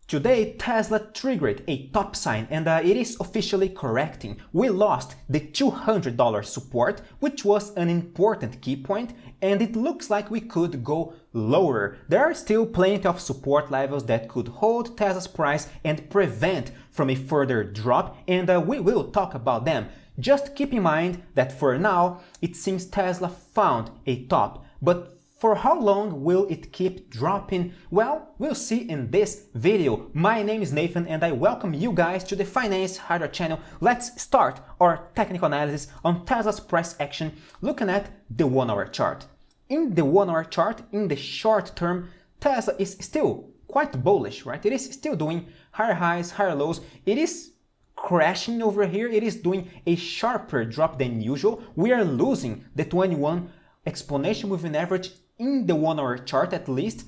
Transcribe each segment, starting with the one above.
Today, Tesla triggered a top sign and it is officially correcting. We lost the $200 support, which was an important key point, and it looks like we could go lower. There are still plenty of support levels that could hold Tesla's price and prevent from a further drop, and we will talk about them. Just keep in mind that for now, it seems Tesla found a top, but for how long will it keep dropping? Well, we'll see in this video. My name is Nathan and I welcome you guys to the Finance Hydra channel. Let's start our technical analysis on Tesla's price action looking at the 1 hour chart. In the 1 hour chart, in the short term, Tesla is still quite bullish, right? It is still doing higher highs, higher lows. It is crashing over here. It is doing a sharper drop than usual. We are losing the 21 exponential moving average in the 1 hour chart at least,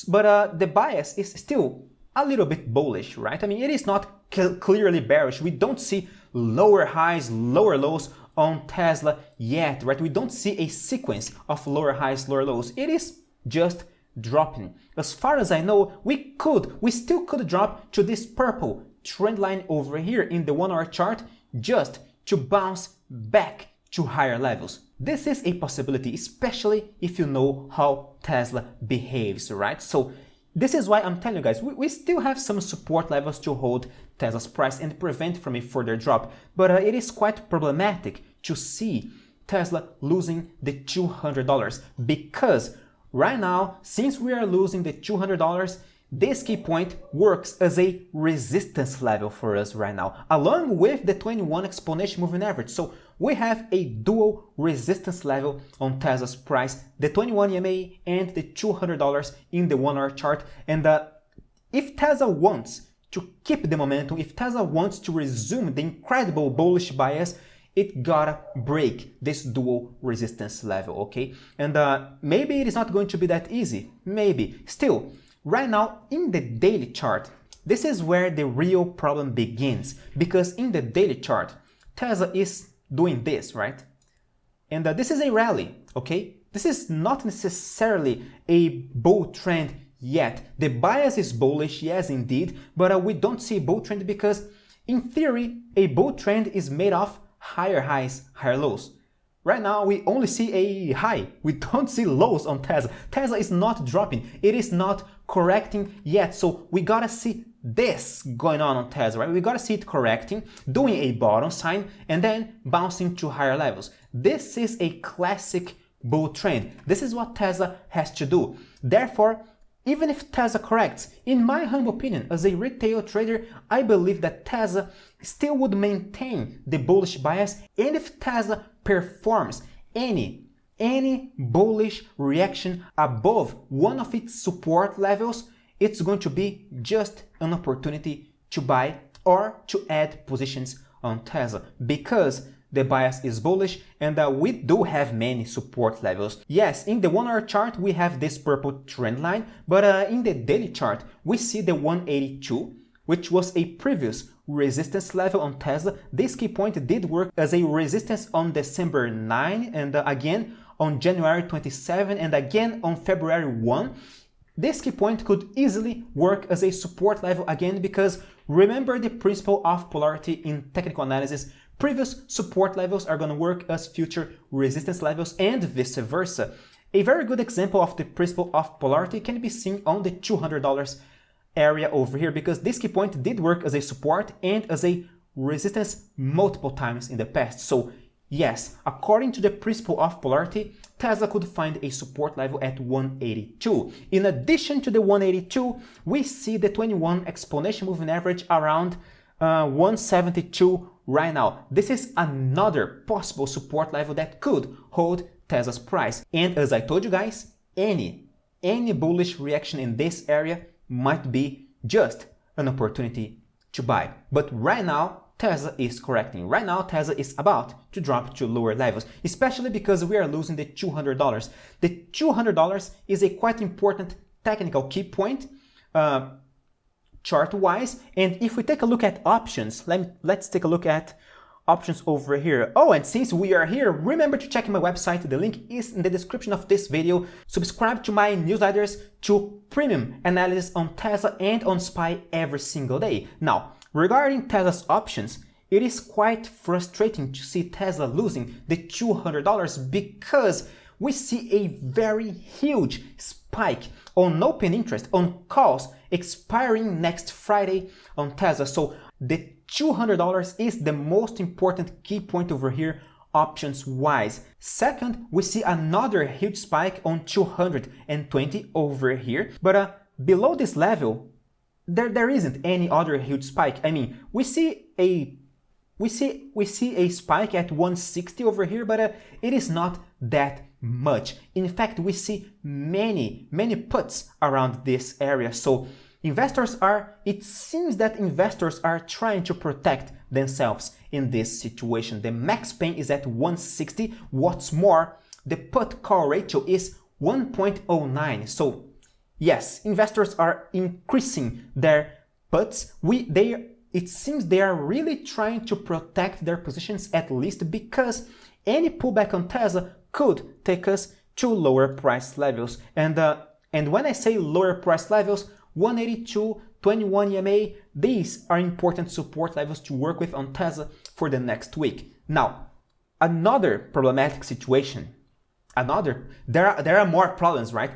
but the bias is still a little bit bullish, right? I mean, it is not clearly bearish. We don't see lower highs, lower lows on Tesla yet, right? We don't see a sequence of lower highs, lower lows. It is just dropping. As far as I know, we still could drop to this purple trend line over here in the 1 hour chart just to bounce back to higher levels. This is a possibility, especially if you know how Tesla behaves, right? So this is why I'm telling you guys, we still have some support levels to hold Tesla's price and prevent from a further drop, but it is quite problematic to see Tesla losing the $200 because right now, since we are losing the $200, this key point works as a resistance level for us right now, along with the 21 exponential moving average. So we have a dual resistance level on Tesla's price, the 21 EMA and the $200 in the 1 hour chart. And if Tesla wants to keep the momentum, if Tesla wants to resume the incredible bullish bias, it gotta break this dual resistance level, okay? And maybe it is not going to be that easy, maybe. Still, right now in the daily chart, this is where the real problem begins, because in the daily chart, Tesla is doing this, right? And this is a rally, okay? This is not necessarily a bull trend yet. The bias is bullish, yes indeed, but we don't see a bull trend because in theory, a bull trend is made of higher highs, higher lows. Right now, we only see a high. We don't see lows on Tesla. Tesla is not dropping. It is not correcting yet. So we gotta see this going on Tesla, right? We gotta see it correcting, doing a bottom sign, and then bouncing to higher levels. This is a classic bull trend. This is what Tesla has to do. Therefore, even if Tesla corrects, in my humble opinion, as a retail trader, I believe that Tesla still would maintain the bullish bias, and if Tesla performs any bullish reaction above one of its support levels, it's going to be just an opportunity to buy or to add positions on Tesla because the bias is bullish and we do have many support levels. Yes, in the 1 hour chart we have this purple trend line, but in the daily chart we see the 182, which was a previous resistance level on Tesla. This key point did work as a resistance on December 9 and again on January 27 and again on February 1. This key point could easily work as a support level again because remember the principle of polarity in technical analysis. Previous support levels are going to work as future resistance levels and vice versa. A very good example of the principle of polarity can be seen on the $200 area over here because this key point did work as a support and as a resistance multiple times in the past. So yes, according to the principle of polarity, Tesla could find a support level at 182. In addition to the 182, we see the 21 exponential moving average around 172 right now. This is another possible support level that could hold Tesla's price. And as I told you guys, any bullish reaction in this area might be just an opportunity to buy. But right now, Tesla is correcting. Right now, Tesla is about to drop to lower levels, especially because we are losing the $200. The $200 is a quite important technical key point chart-wise. And if we take a look at options, let's take a look at options over here. Oh, and since we are here, remember to check my website. The link is in the description of this video. Subscribe to my newsletters to premium analysis on Tesla and on SPY every single day. Now, regarding Tesla's options, it is quite frustrating to see Tesla losing the $200 because we see a very huge spike on open interest on calls expiring next Friday on Tesla. So the $200 is the most important key point over here options wise. Second, we see another huge spike on 220 over here, but below this level there isn't any other huge spike. I mean, we see a spike at 160 over here, but it is not that much. In fact, we see many puts around this area. So it seems that investors are trying to protect themselves in this situation. The max pain is at 160. What's more, the put call ratio is 1.09. So yes, investors are increasing their puts. It seems they are really trying to protect their positions, at least because any pullback on Tesla could take us to lower price levels. And when I say lower price levels, 182, 21 EMA, these are important support levels to work with on Tesla for the next week. Now, another problematic situation, there are more problems, right?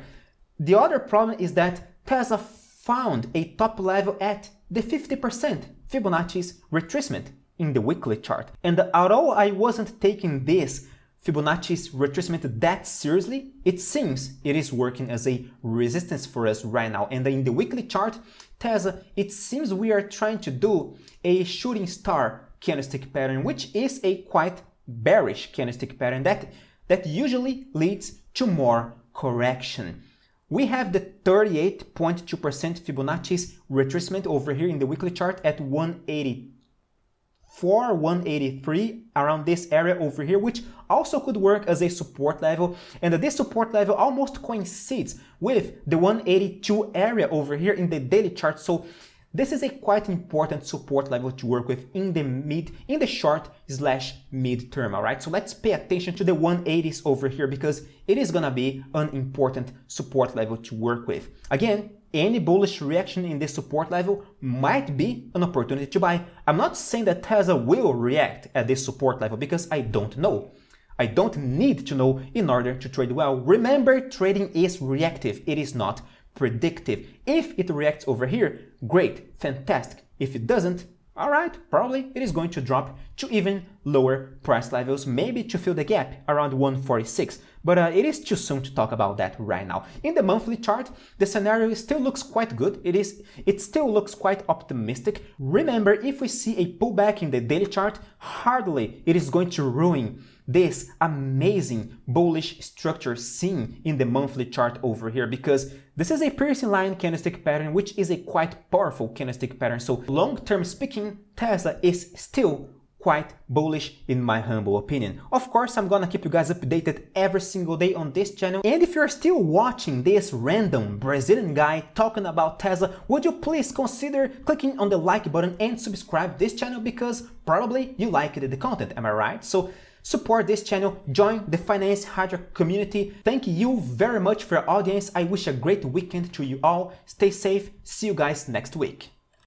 The other problem is that Tesla found a top level at the 50% Fibonacci's retracement in the weekly chart. And although I wasn't taking this Fibonacci's retracement that seriously, it seems it is working as a resistance for us right now. And in the weekly chart, Tesla, it seems we are trying to do a shooting star candlestick pattern, which is a quite bearish candlestick pattern that usually leads to more correction. We have the 38.2% Fibonacci's retracement over here in the weekly chart at 184, 183, around this area over here, which also could work as a support level. And this support level almost coincides with the 182 area over here in the daily chart. So this is a quite important support level to work with in the short/mid term, all right? So let's pay attention to the 180s over here because it is gonna be an important support level to work with. Again, any bullish reaction in this support level might be an opportunity to buy. I'm not saying that Tesla will react at this support level because I don't know. I don't need to know in order to trade well. Remember, trading is reactive. It is not predictive. If it reacts over here, great, fantastic. If it doesn't, all right, probably it is going to drop to even lower price levels, maybe to fill the gap around 146. But it is too soon to talk about that right now. In the monthly chart, the scenario still looks quite good. It still looks quite optimistic. Remember, if we see a pullback in the daily chart, hardly it is going to ruin this amazing bullish structure seen in the monthly chart over here, because this is a piercing line candlestick pattern, which is a quite powerful candlestick pattern. So long-term speaking, Tesla is still quite bullish in my humble opinion. Of course, I'm gonna keep you guys updated every single day on this channel. And if you're still watching this random Brazilian guy talking about Tesla, would you please consider clicking on the like button and subscribe this channel, because probably you liked the content, am I right? So support this channel, join the Finance Hydra community. Thank you very much for your audience. I wish a great weekend to you all. Stay safe. See you guys next week.